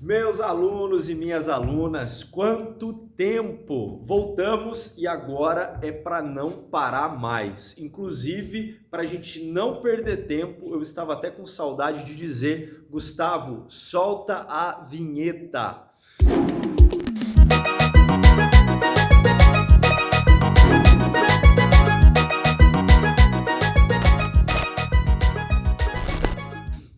Meus alunos e minhas alunas, quanto tempo! Voltamos e agora é para não parar mais. Inclusive, para a gente não perder tempo, eu estava até com saudade de dizer, Gustavo, solta a vinheta.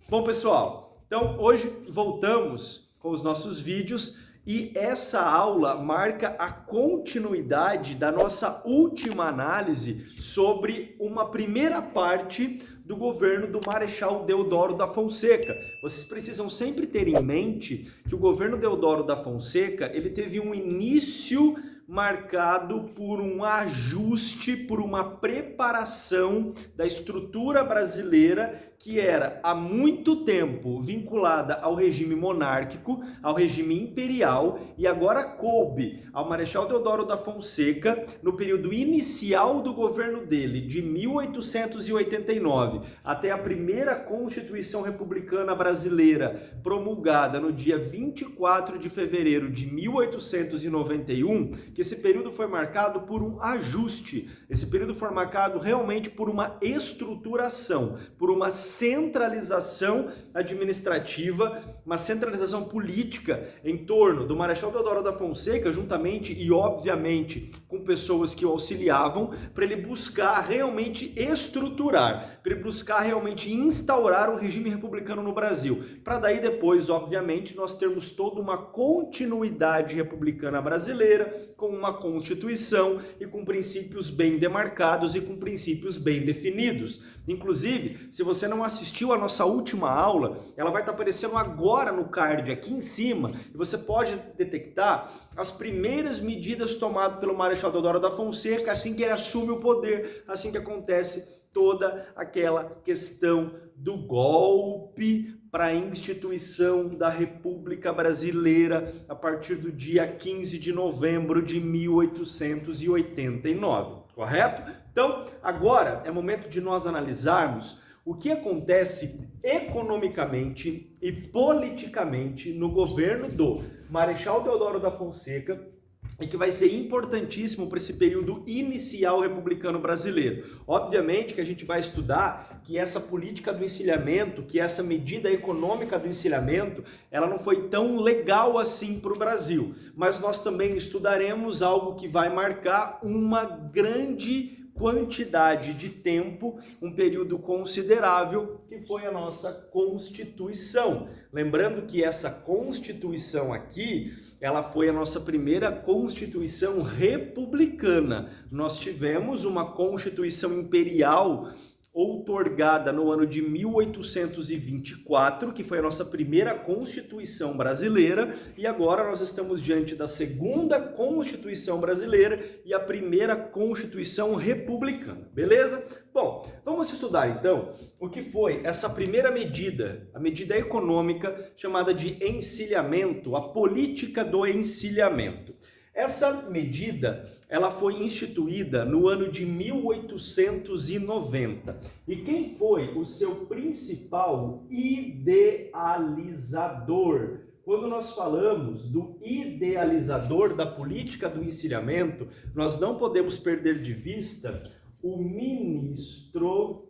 Bom, pessoal, então hoje voltamos com os nossos vídeos e essa aula marca a continuidade da nossa última análise sobre uma primeira parte do governo do Marechal Deodoro da Fonseca. Vocês precisam sempre ter em mente que o governo Deodoro da Fonseca, ele teve um início marcado por um ajuste, por uma preparação da estrutura brasileira que era há muito tempo vinculada ao regime monárquico, ao regime imperial, e agora coube ao Marechal Deodoro da Fonseca, no período inicial do governo dele, de 1889 até a primeira Constituição Republicana Brasileira, promulgada no dia 24 de fevereiro de 1891, que esse período foi marcado por um ajuste, esse período foi marcado realmente por uma estruturação, por uma centralização administrativa, uma centralização política em torno do Marechal Deodoro da Fonseca, juntamente e obviamente com pessoas que o auxiliavam, para ele buscar realmente estruturar, para ele buscar realmente instaurar um regime republicano no Brasil, para daí depois, obviamente, nós termos toda uma continuidade republicana brasileira, com uma Constituição e com princípios bem demarcados e com princípios bem definidos. Inclusive, se você não assistiu a nossa última aula, ela vai estar aparecendo agora no card aqui em cima e você pode detectar as primeiras medidas tomadas pelo Marechal Deodoro da Fonseca assim que ele assume o poder, assim que acontece toda aquela questão do golpe para a instituição da República Brasileira a partir do dia 15 de novembro de 1889, correto? Então, agora é momento de nós analisarmos o que acontece economicamente e politicamente no governo do Marechal Deodoro da Fonseca e que vai ser importantíssimo para esse período inicial republicano brasileiro. Obviamente que a gente vai estudar que essa política do encilhamento, que essa medida econômica do encilhamento, ela não foi tão legal assim para o Brasil, mas nós também estudaremos algo que vai marcar uma grande quantidade de tempo, um período considerável, que foi a nossa Constituição. Lembrando que essa Constituição aqui, ela foi a nossa primeira Constituição republicana. Nós tivemos uma Constituição imperial outorgada no ano de 1824, que foi a nossa primeira Constituição brasileira, e agora nós estamos diante da segunda Constituição brasileira e a primeira Constituição republicana, beleza? Bom, vamos estudar então o que foi essa primeira medida, a medida econômica chamada de encilhamento, a política do encilhamento. Essa medida, ela foi instituída no ano de 1890. E quem foi o seu principal idealizador? Quando nós falamos do idealizador da política do encilhamento, nós não podemos perder de vista o ministro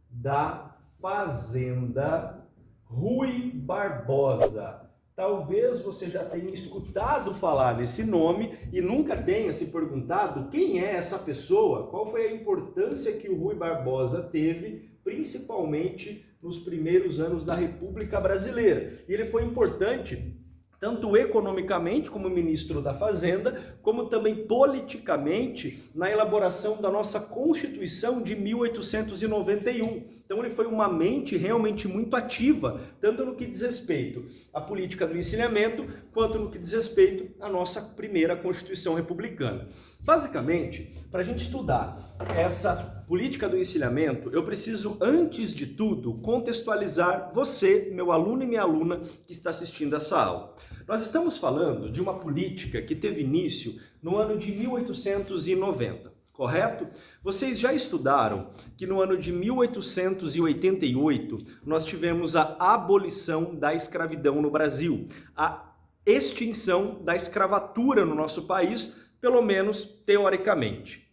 da Fazenda, Rui Barbosa. Talvez você já tenha escutado falar nesse nome e nunca tenha se perguntado quem é essa pessoa, qual foi a importância que o Rui Barbosa teve, principalmente nos primeiros anos da República Brasileira. E ele foi importante tanto economicamente como ministro da Fazenda, como também politicamente na elaboração da nossa Constituição de 1891. Então ele foi uma mente realmente muito ativa, tanto no que diz respeito à política do encilhamento, quanto no que diz respeito à nossa primeira Constituição republicana. Basicamente, para a gente estudar essa política do encilhamento, eu preciso, antes de tudo, contextualizar você, meu aluno e minha aluna, que está assistindo essa aula. Nós estamos falando de uma política que teve início no ano de 1890. correto? Vocês já estudaram que no ano de 1888 nós tivemos a abolição da escravidão no Brasil, a extinção da escravatura no nosso país, pelo menos teoricamente,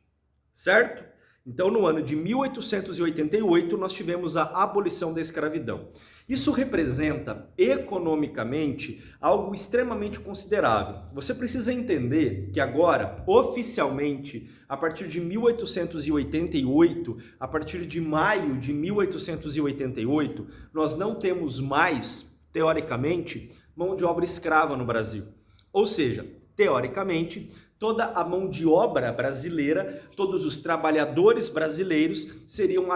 certo? Então, no ano de 1888, nós tivemos a abolição da escravidão. Isso representa, economicamente, algo extremamente considerável. Você precisa entender que agora, oficialmente, a partir de 1888, a partir de maio de 1888, nós não temos mais, teoricamente, mão de obra escrava no Brasil. Ou seja, teoricamente, toda a mão de obra brasileira, todos os trabalhadores brasileiros seriam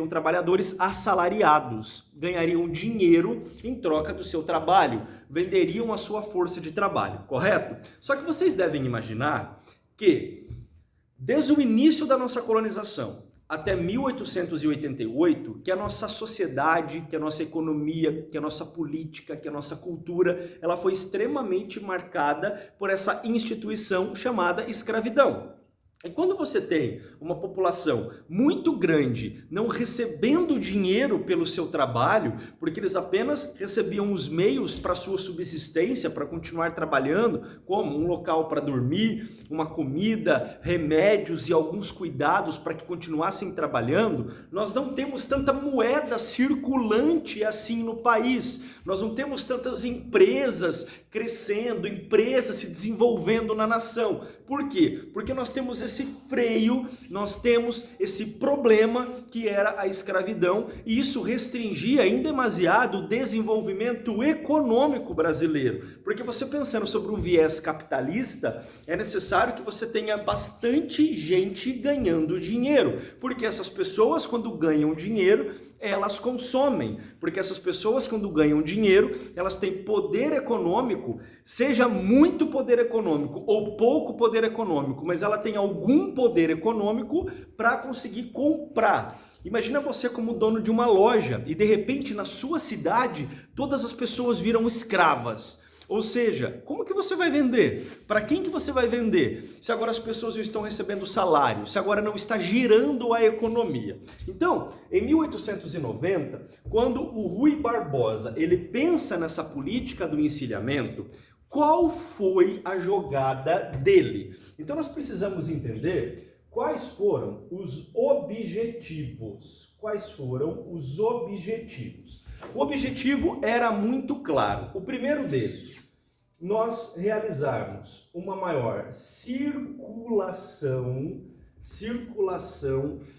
trabalhadores assalariados, ganhariam dinheiro em troca do seu trabalho, venderiam a sua força de trabalho, correto? Só que vocês devem imaginar que, desde o início da nossa colonização até 1888, que a nossa sociedade, que a nossa economia, que a nossa política, que a nossa cultura, ela foi extremamente marcada por essa instituição chamada escravidão. E quando você tem uma população muito grande não recebendo dinheiro pelo seu trabalho, porque eles apenas recebiam os meios para sua subsistência, para continuar trabalhando, como um local para dormir, uma comida, remédios e alguns cuidados para que continuassem trabalhando, nós não temos tanta moeda circulante assim no país. Nós não temos tantas empresas crescendo, empresas se desenvolvendo na nação. Por quê? Porque nós temos esse freio, nós temos esse problema que era a escravidão, e isso restringia em demasiado o desenvolvimento econômico brasileiro. Porque você pensando sobre um viés capitalista, é necessário que você tenha bastante gente ganhando dinheiro, porque essas pessoas, quando ganham dinheiro, elas consomem, porque essas pessoas, quando ganham dinheiro, elas têm poder econômico, seja muito poder econômico ou pouco poder econômico, mas ela tem algum poder econômico para conseguir comprar. Imagina você como dono de uma loja e de repente na sua cidade todas as pessoas viram escravas. Ou seja, como que você vai vender? Para quem que você vai vender? Se agora as pessoas não estão recebendo salário, se agora não está girando a economia. Então, em 1890, quando o Rui Barbosa ele pensa nessa política do encilhamento, qual foi a jogada dele? Então nós precisamos entender quais foram os objetivos. Quais foram os objetivos? O objetivo era muito claro. O primeiro deles, nós realizarmos uma maior circulação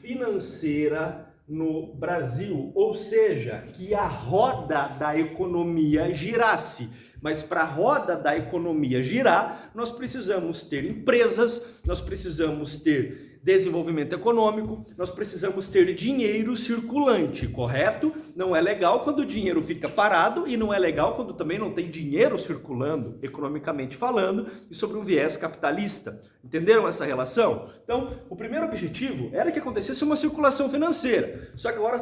financeira no Brasil, ou seja, que a roda da economia girasse. Mas para a roda da economia girar, nós precisamos ter empresas, nós precisamos ter desenvolvimento econômico, nós precisamos ter dinheiro circulante, correto? Não é legal quando o dinheiro fica parado e não é legal quando também não tem dinheiro circulando, economicamente falando, e sobre um viés capitalista. Entenderam essa relação? Então, o primeiro objetivo era que acontecesse uma circulação financeira. Só que agora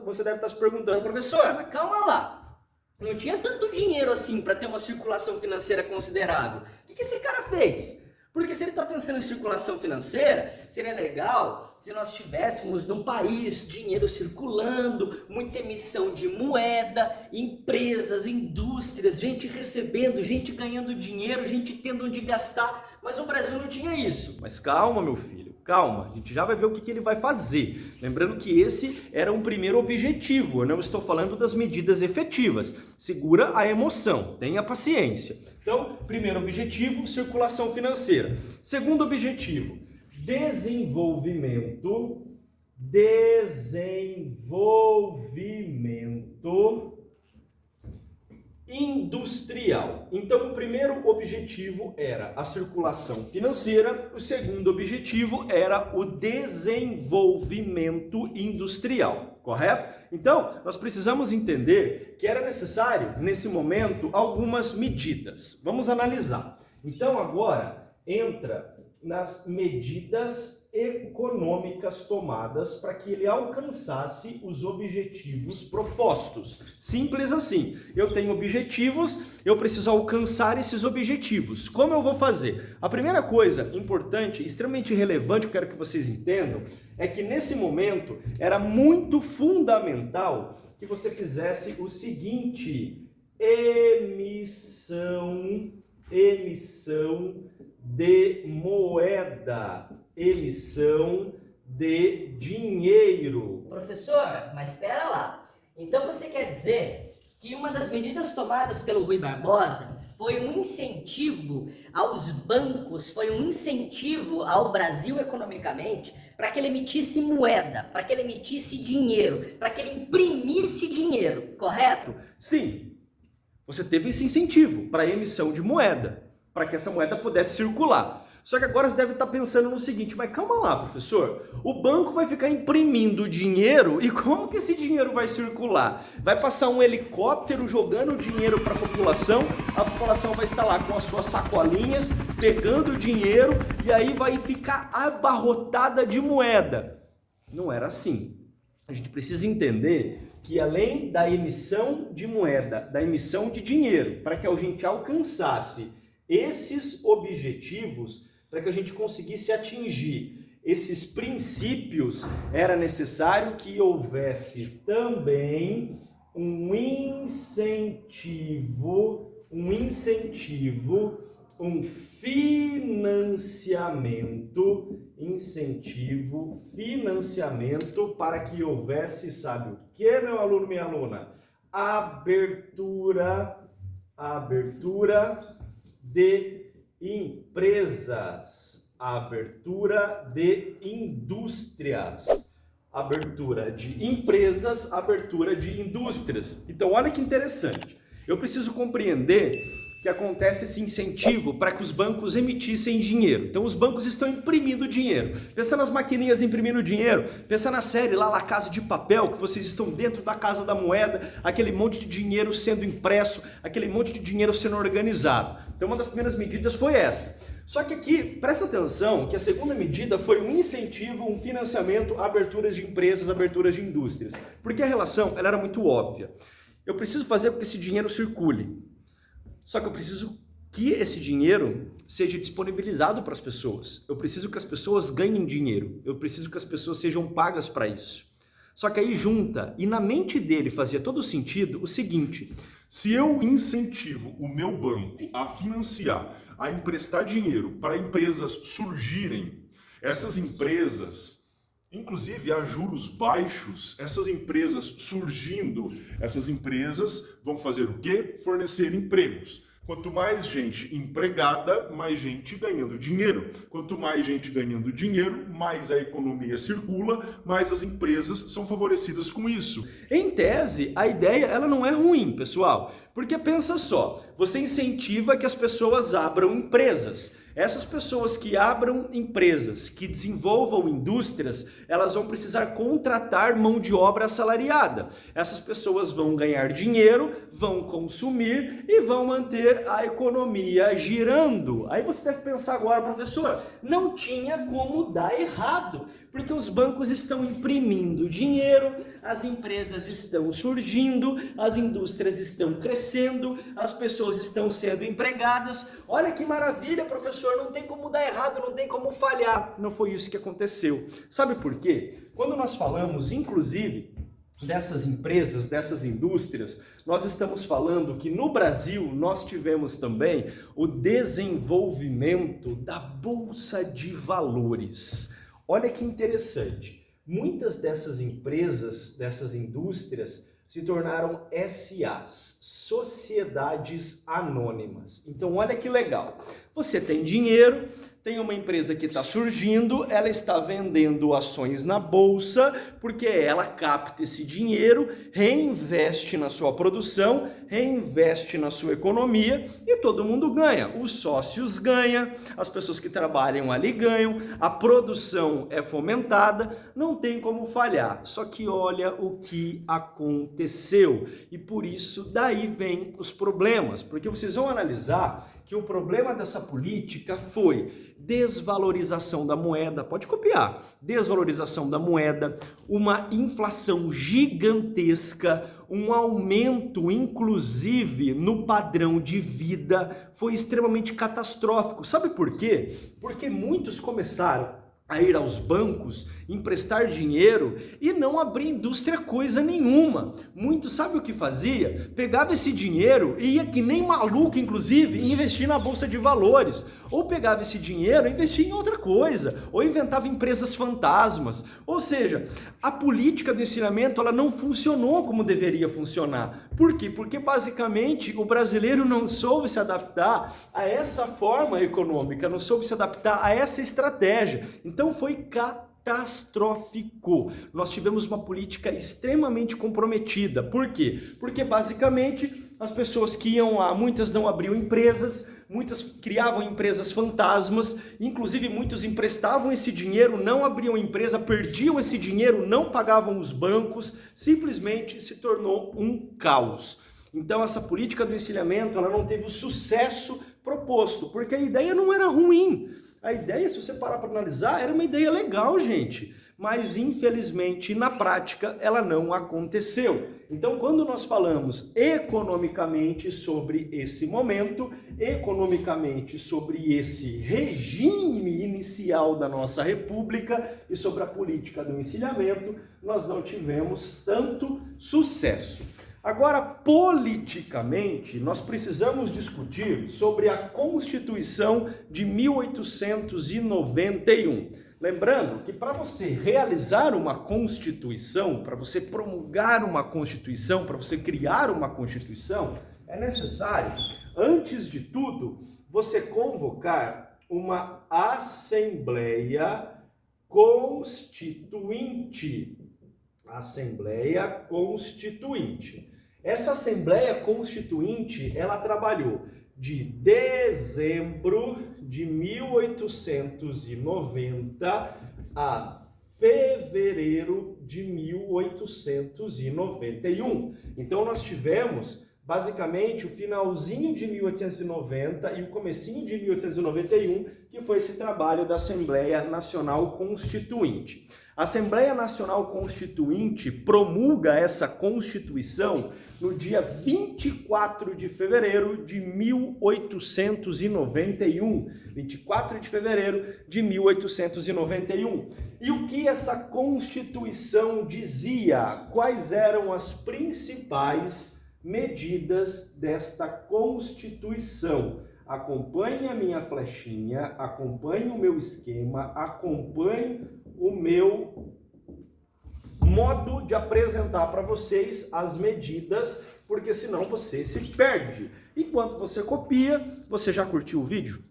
você deve estar se perguntando, professor, mas calma lá, não tinha tanto dinheiro assim para ter uma circulação financeira considerável. O que esse cara fez? Porque se ele está pensando em circulação financeira, seria legal se nós tivéssemos num país dinheiro circulando, muita emissão de moeda, empresas, indústrias, gente recebendo, gente ganhando dinheiro, gente tendo onde gastar. Mas o Brasil não tinha isso. Mas calma, meu filho, calma. A gente já vai ver o que ele vai fazer. Lembrando que esse era um primeiro objetivo. Eu não estou falando das medidas efetivas. Segura a emoção, tenha paciência. Então, primeiro objetivo, circulação financeira. Segundo objetivo, desenvolvimento industrial. Então, o primeiro objetivo era a circulação financeira, o segundo objetivo era o desenvolvimento industrial, correto? Então, nós precisamos entender que era necessário, nesse momento, algumas medidas. Vamos analisar. Então, agora, entra nas medidas econômicas tomadas para que ele alcançasse os objetivos propostos. Simples assim. Eu tenho objetivos, eu preciso alcançar esses objetivos. Como eu vou fazer? A primeira coisa importante, extremamente relevante, que eu quero que vocês entendam, é que nesse momento era muito fundamental que você fizesse o seguinte: emissão de moeda, emissão de dinheiro. Professor, mas espera lá. Então você quer dizer que uma das medidas tomadas pelo Rui Barbosa foi um incentivo aos bancos, foi um incentivo ao Brasil economicamente para que ele emitisse moeda, para que ele emitisse dinheiro, para que ele imprimisse dinheiro, correto? Sim. Você teve esse incentivo para a emissão de moeda, para que essa moeda pudesse circular. Só que agora você deve estar pensando no seguinte: mas calma lá, professor, o banco vai ficar imprimindo dinheiro e como que esse dinheiro vai circular? Vai passar um helicóptero jogando dinheiro para a população vai estar lá com as suas sacolinhas, pegando o dinheiro e aí vai ficar abarrotada de moeda. Não era assim. A gente precisa entender que além da emissão de moeda, da emissão de dinheiro, para que a gente alcançasse esses objetivos, para que a gente conseguisse atingir esses princípios, era necessário que houvesse também um incentivo, um financiamento para que houvesse, sabe o que, meu aluno, minha aluna? Abertura de empresas, abertura de indústrias, abertura de empresas, abertura de indústrias. Então, olha que interessante. Eu preciso compreender que acontece esse incentivo para que os bancos emitissem dinheiro. Então os bancos estão imprimindo dinheiro. Pensa nas maquininhas imprimindo dinheiro, pensa na série lá, La Casa de Papel, que vocês estão dentro da Casa da Moeda, aquele monte de dinheiro sendo impresso, aquele monte de dinheiro sendo organizado. Então uma das primeiras medidas foi essa. Só que aqui, presta atenção que a segunda medida foi um incentivo, um financiamento, aberturas de empresas, aberturas de indústrias. Porque a relação ela era muito óbvia. Eu preciso fazer com que esse dinheiro circule. Só que eu preciso que esse dinheiro seja disponibilizado para as pessoas. Eu preciso que as pessoas ganhem dinheiro. Eu preciso que as pessoas sejam pagas para isso. Só que aí junta, e na mente dele fazia todo sentido o seguinte: se eu incentivo o meu banco a financiar, a emprestar dinheiro para empresas surgirem, essas empresas, inclusive a juros baixos, essas empresas surgindo, essas empresas vão fazer o quê? Fornecer empregos. Quanto mais gente empregada, mais gente ganhando dinheiro. Quanto mais gente ganhando dinheiro, mais a economia circula, mais as empresas são favorecidas com isso. Em tese, a ideia ela não é ruim, pessoal, porque pensa só, você incentiva que as pessoas abram empresas. Essas pessoas que abram empresas, que desenvolvam indústrias, elas vão precisar contratar mão de obra assalariada. Essas pessoas vão ganhar dinheiro, vão consumir e vão manter a economia girando. Aí você deve pensar agora, professor, não tinha como dar errado, porque os bancos estão imprimindo dinheiro, as empresas estão surgindo, as indústrias estão crescendo, as pessoas estão sendo empregadas. Olha que maravilha, professor, não tem como dar errado, não tem como falhar. Não foi isso que aconteceu. Sabe por quê? Quando nós falamos, inclusive, dessas empresas, dessas indústrias, nós estamos falando que no Brasil nós tivemos também o desenvolvimento da Bolsa de Valores. Olha que interessante. Muitas dessas empresas, dessas indústrias, se tornaram SAs, Sociedades Anônimas. Então, olha que legal. Você tem dinheiro, tem uma empresa que está surgindo, ela está vendendo ações na bolsa, porque ela capta esse dinheiro, reinveste na sua produção, reinveste na sua economia e todo mundo ganha. Os sócios ganham, as pessoas que trabalham ali ganham, a produção é fomentada, não tem como falhar. Só que olha o que aconteceu e por isso daí vem os problemas, porque vocês vão analisar que o problema dessa política foi Desvalorização da moeda, pode copiar, desvalorização da moeda, uma inflação gigantesca, um aumento, inclusive, no padrão de vida, foi extremamente catastrófico. Sabe por quê? Porque muitos começaram a ir aos bancos, emprestar dinheiro e não abrir indústria coisa nenhuma. Muitos, sabe o que fazia? Pegava esse dinheiro e ia que nem maluco, inclusive, investir na Bolsa de Valores. Ou pegava esse dinheiro e investia em outra coisa, ou inventava empresas fantasmas. Ou seja, a política do ensinamento ela não funcionou como deveria funcionar. Por quê? Porque basicamente o brasileiro não soube se adaptar a essa forma econômica, não soube se adaptar a essa estratégia. Então foi catastrófico. Nós tivemos uma política extremamente comprometida. Por quê? Porque basicamente as pessoas que iam lá, muitas não abriam empresas, muitas criavam empresas fantasmas, inclusive muitos emprestavam esse dinheiro, não abriam empresa, perdiam esse dinheiro, não pagavam os bancos, simplesmente se tornou um caos. Então essa política do encilhamento ela não teve o sucesso proposto, porque a ideia não era ruim. A ideia, se você parar para analisar, era uma ideia legal, gente. Mas, infelizmente, na prática, ela não aconteceu. Então, quando nós falamos economicamente sobre esse momento, economicamente sobre esse regime inicial da nossa república e sobre a política do encilhamento, nós não tivemos tanto sucesso. Agora, politicamente, nós precisamos discutir sobre a Constituição de 1891. Lembrando que para você realizar uma Constituição, para você promulgar uma Constituição, para você criar uma Constituição, é necessário, antes de tudo, você convocar uma Assembleia Constituinte. Assembleia Constituinte. Essa Assembleia Constituinte, ela trabalhou de dezembro de 1890 a fevereiro de 1891. Então nós tivemos basicamente o finalzinho de 1890 e o comecinho de 1891, que foi esse trabalho da Assembleia Nacional Constituinte. A Assembleia Nacional Constituinte promulga essa Constituição no dia 24 de fevereiro de 1891. 24 de fevereiro de 1891. E o que essa Constituição dizia? Quais eram as principais medidas desta Constituição? Acompanhe a minha flechinha, acompanhe o meu esquema, acompanhe o meu modo de apresentar para vocês as medidas, porque senão você se perde. Enquanto você copia, você já curtiu o vídeo?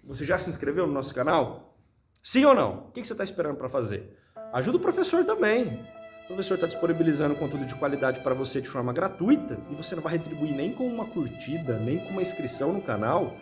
Você já se inscreveu no nosso canal? Sim ou não? O que você está esperando para fazer? Ajuda o professor também. O professor está disponibilizando conteúdo de qualidade para você de forma gratuita e você não vai retribuir nem com uma curtida, nem com uma inscrição no canal.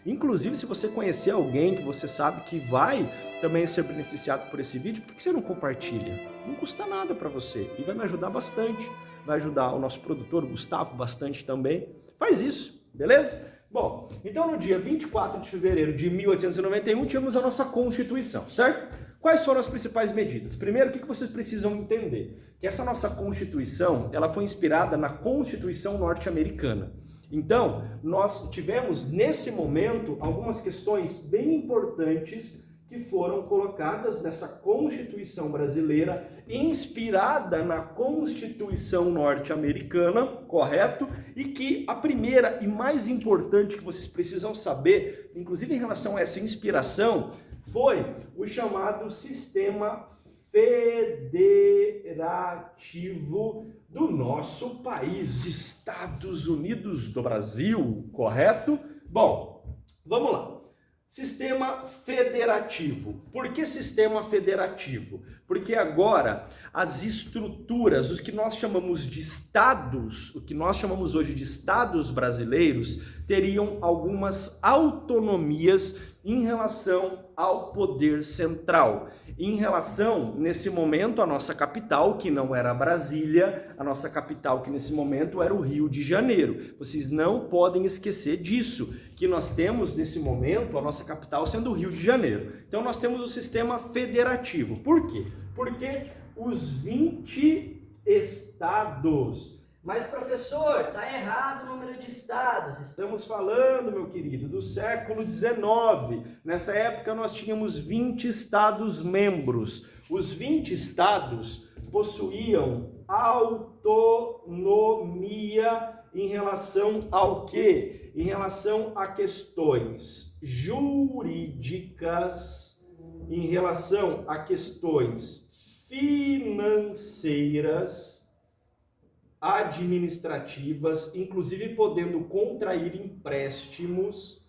Inclusive, se você conhecer alguém que você sabe que vai também ser beneficiado por esse vídeo, por que você não compartilha? Não custa nada para você e vai me ajudar bastante. Vai ajudar o nosso produtor, o Gustavo, bastante também. Faz isso, beleza? Bom, então no dia 24 de fevereiro de 1891 tivemos a nossa Constituição, certo? Quais foram as principais medidas? Primeiro, o que vocês precisam entender? Que essa nossa Constituição, ela foi inspirada na Constituição norte-americana. Então, nós tivemos, nesse momento, algumas questões bem importantes que foram colocadas nessa Constituição brasileira, inspirada na Constituição norte-americana, correto? E que a primeira e mais importante que vocês precisam saber, inclusive em relação a essa inspiração, foi o chamado Sistema Federativo do nosso país, Estados Unidos do Brasil, correto? Bom, vamos lá. Sistema federativo. Por que sistema federativo? Porque agora as estruturas, os que nós chamamos de estados, o que nós chamamos hoje de estados brasileiros, teriam algumas autonomias em relação ao poder central, em relação, nesse momento, à nossa capital, que não era Brasília, a nossa capital, que nesse momento era o Rio de Janeiro. Vocês não podem esquecer disso, que nós temos, nesse momento, a nossa capital sendo o Rio de Janeiro. Então, nós temos o sistema federativo. Por quê? Porque os 20 estados... Mas, professor, está errado o número de estados. Estamos falando, meu querido, do século XIX. Nessa época nós tínhamos 20 estados membros. Os 20 estados possuíam autonomia em relação ao quê? Em relação a questões jurídicas, em relação a questões financeiras, administrativas, inclusive podendo contrair empréstimos,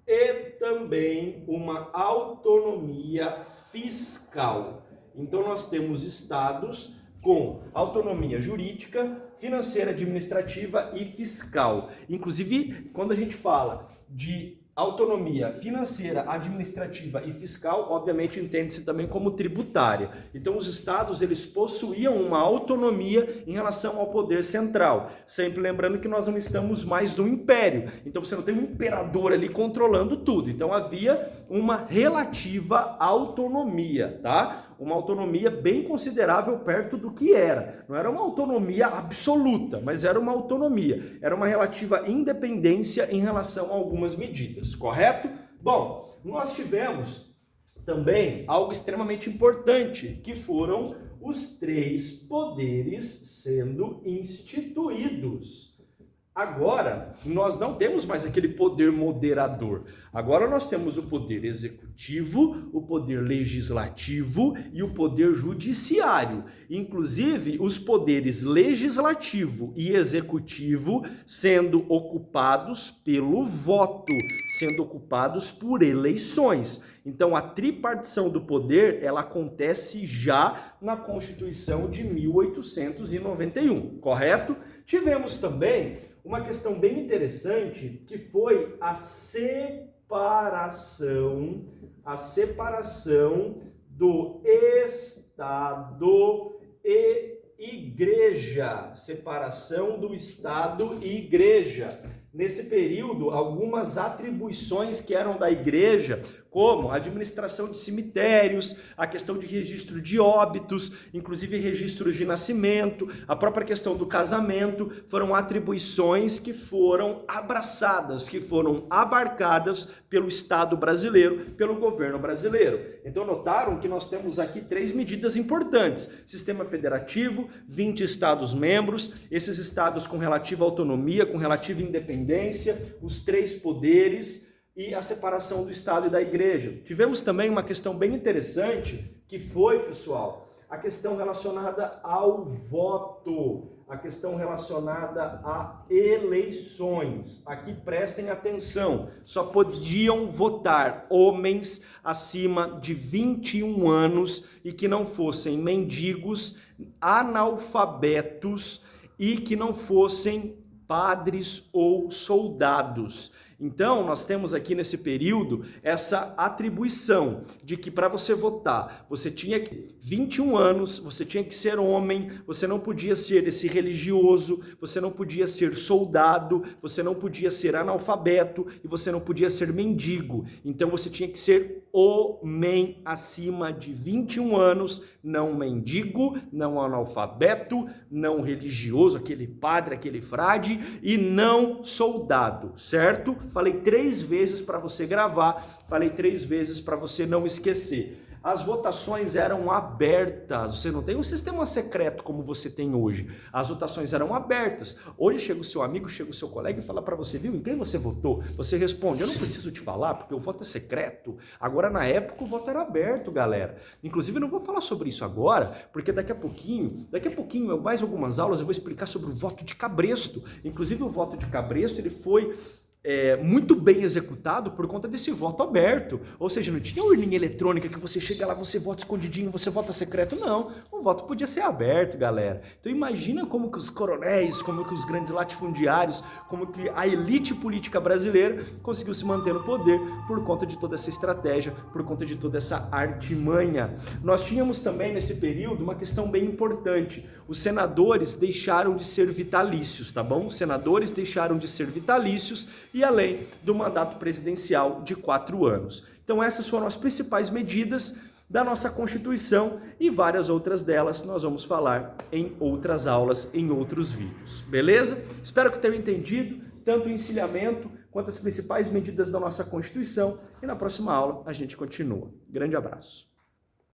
e também uma autonomia fiscal. Então nós temos estados com autonomia jurídica, financeira, administrativa e fiscal. Inclusive, quando a gente fala de autonomia financeira, administrativa e fiscal, obviamente entende-se também como tributária. Então os estados, eles possuíam uma autonomia em relação ao poder central. Sempre lembrando que nós não estamos mais no império. Então você não tem um imperador ali controlando tudo. Então havia uma relativa autonomia, tá? Uma autonomia bem considerável perto do que era. Não era uma autonomia absoluta, mas era uma autonomia. Era uma relativa independência em relação a algumas medidas, correto? Bom, nós tivemos também algo extremamente importante, que foram os 3 poderes sendo instituídos. Agora, nós não temos mais aquele poder moderador. Agora nós temos o poder executivo, o poder legislativo e o poder judiciário. Inclusive, os poderes legislativo e executivo sendo ocupados pelo voto, sendo ocupados por eleições. Então, a tripartição do poder, ela acontece já na Constituição de 1891, correto? Tivemos também uma questão bem interessante, que foi a separação do Estado e Igreja. Separação do Estado e Igreja. Nesse período, algumas atribuições que eram da Igreja, como a administração de cemitérios, a questão de registro de óbitos, inclusive registros de nascimento, a própria questão do casamento, foram atribuições que foram abraçadas, que foram abarcadas pelo Estado brasileiro, pelo governo brasileiro. Então notaram que nós temos aqui 3 medidas importantes: sistema federativo, 20 estados membros, esses estados com relativa autonomia, com relativa independência, os 3 poderes, e a separação do Estado e da Igreja. Tivemos também uma questão bem interessante, que foi, pessoal, a questão relacionada ao voto, a questão relacionada a eleições. Aqui prestem atenção, só podiam votar homens acima de 21 anos e que não fossem mendigos, analfabetos e que não fossem padres ou soldados. Então, nós temos aqui nesse período essa atribuição de que para você votar, você tinha que 21 anos, você tinha que ser homem, você não podia ser esse religioso, você não podia ser soldado, você não podia ser analfabeto e você não podia ser mendigo. Então, você tinha que ser homem acima de 21 anos, não mendigo, não analfabeto, não religioso, aquele padre, aquele frade, e não soldado, certo? Falei 3 vezes para você gravar, falei 3 vezes para você não esquecer. As votações eram abertas, você não tem um sistema secreto como você tem hoje. As votações eram abertas. Hoje chega o seu amigo, chega o seu colega e fala para você, viu, em quem você votou? Você responde, eu não preciso te falar porque o voto é secreto. Agora, na época, o voto era aberto, galera. Inclusive, eu não vou falar sobre isso agora, porque daqui a pouquinho, mais algumas aulas, eu vou explicar sobre o voto de cabresto. Inclusive, o voto de cabresto, ele foi muito bem executado por conta desse voto aberto. Ou seja, não tinha urninha eletrônica que você chega lá, você vota escondidinho, você vota secreto. Não, o voto podia ser aberto, galera. Então imagina como que os coronéis, como que os grandes latifundiários, como que a elite política brasileira conseguiu se manter no poder por conta de toda essa estratégia, por conta de toda essa artimanha. Nós tínhamos também nesse período uma questão bem importante. Os senadores deixaram de ser vitalícios, tá bom? Os senadores deixaram de ser vitalícios e além do mandato presidencial de 4 anos. Então essas foram as principais medidas da nossa Constituição e várias outras delas nós vamos falar em outras aulas, em outros vídeos, beleza? Espero que tenham entendido tanto o encilhamento quanto as principais medidas da nossa Constituição e na próxima aula a gente continua. Grande abraço!